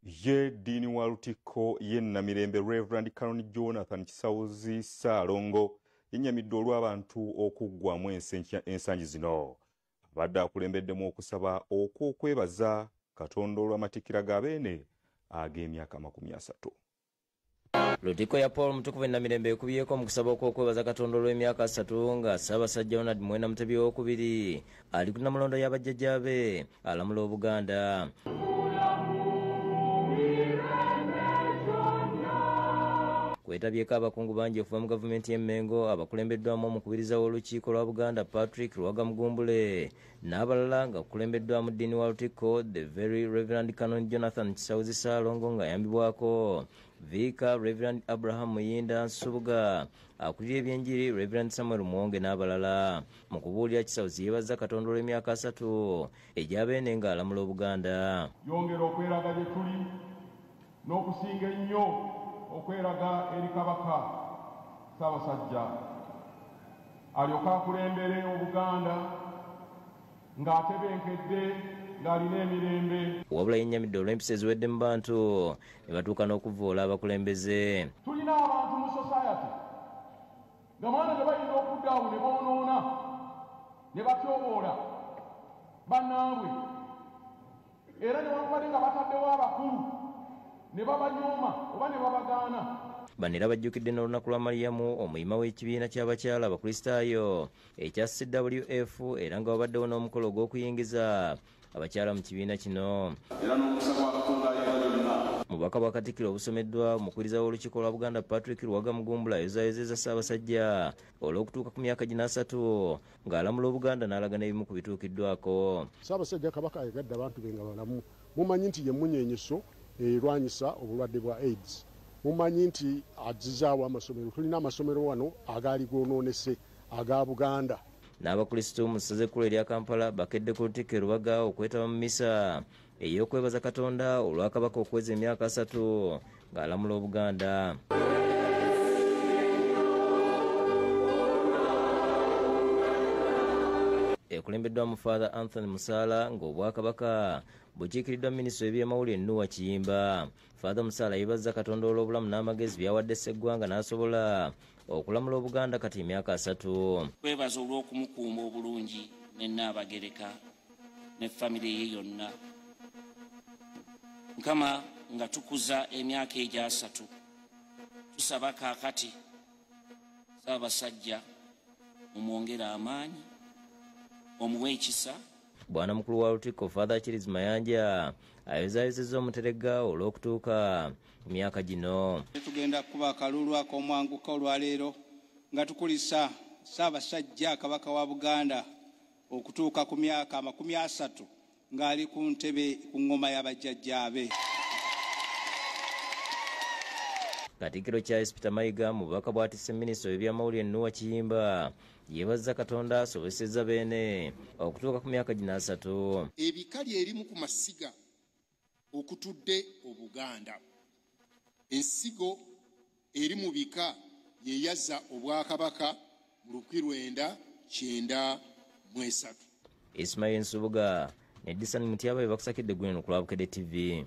ye dini wa Lutikko ye Namirembe Reverend Canon Jonathan Kisawuzi Ssaalongo yennyamidde olw'abantu okuggwamu ensangi zino. Abadde akulembeddemu okusaba okw'okwebaza Katonda olw'amatikkira ga Beene ag'emyaka 30. Lutikko ya Paul Mutukuvu Namirembe ekubyeko mu kusaba okw'okwebaza Katonda olw'emyaka 3 nga Ssaabasajja Ronald Muwenda Mutebi II ali ku Namulondo y'abajjajjaabe alamula Obuganda. Kwetabyeko abakungu bangi okuva mu gavumenti y'Emmengo abakulembeddwamu omukubiriza w'olukiiko lwa Buganda Patrick Luwagamugumbule n'abalala nga kukulembeddwamu ddiini wa Lutikko the very Reverend Canon Jonathan Kisawuzi Ssaalongo nga yambibwako Vicar Reverend Abraham Muyinda Nsubuga akulira ebyenjiri Reverend Samuel Muwonge n'abalala mu kubuulira Kisawuzi yeebaza Katonda olw'emyaka 3 egy'Abeene nga alamula Obuganda. Yongera okweraga gye tuli n'okusinga ennyo okweraga eri Kabaka Ssaabasajja alyoka akulembere Obuganda ng'atebenkedde ng'alina emirembe. Wabula yennyamidde olw'empisa eziwedde mu bantu ne batuuka n'okuvvoola abakulembeze. Tulina abantu mu society nga mwana gye bayinza okuddaawo ne boonoona ne batyoboola bannaabwe era ne bamubadde nga bataddewo abakulu ne babanyooma oba ne babagaana. Bano era bajjukidde n'olunaku lwa Mariyamu omuyima w'ekibiina ky'abakyala abakristaayo ekya CWF era nga wabaddewo n'omukolo gw'okuyingiza abakyala mu kibiina kino. Mubaka bwa Katikkiro obusomeddwa omukuliriza w'olukiiko lwa Buganda Patrick Luwagamugumbula ayozaayozeza Ssaabasajja olw'okutuuka ku myaka 3 ng'alamula Obuganda n'alaga n'ebimu ku bituukiddwako. Ssaabasajja Kabaka ayagadde abantu be nga balamu. Mumanyi nti ye munyeenyeso erwanyisa obulwadde bwa AIDS. Mumanyi nti azizaawo amasomero. Tulina amasomero wano agaali goonoonese aga Buganda. N'abakrisitu mu ssaza ekkulu erya Kampala bakedde ku Lutikko e Lubaga okwetaba mu misa ey'okwebaza Katonda olwa Kabaka okweza emyaka 3 ng'alamula Obuganda. Ekulembeddwamu Father Anthony Musaala ng'Obwakabaka bukiikiriddwa Minisitule y'ebyamawulire Noah Kiyimba. Father Musaala yeebazza Katonda olw'obulamu n'amagezi by'awadde Sseggwanga n'asobola okulamula Obuganda kati emyaka 3. Kwebaza olw'okumukuuma obulungi ne Nnaabagereka ne famire ye yonna. Nkama nga tukuza emyaka egya 3 tusaba kaakati Ssaabasajja mumwongere amaanyi omuwe ekisa. Bwana mukulu wa Lutikko Father Chiriz Mayanja ayozaayozezza omuterega olw'okutuuka ku myaka gino. Tugenda kuba akalulu ak'omwanguka olwaleero nga tukulisa Ssaabasajja Kabaka wa Buganda okutuuka ku myaka 30 ng'ali ku ntebe ku ngoma y'abajjajjaabe. Katikkiro Charles Peter Mayiga mu bubaka bw'atisse Minisitule y'ebyamawulire Noah Kiyimba yeebazza Katonda asobozesezza Beene okutuuka ku myaka 3. Ebikali erimu ku masiga okutudde Obuganda. Ensigo eri mu bika yeeyazza Obwakabaka mu 1993. Ismail Nsubuga ne Disani Mutyaba bakusakidde Gweno ku Lwabukedde TV.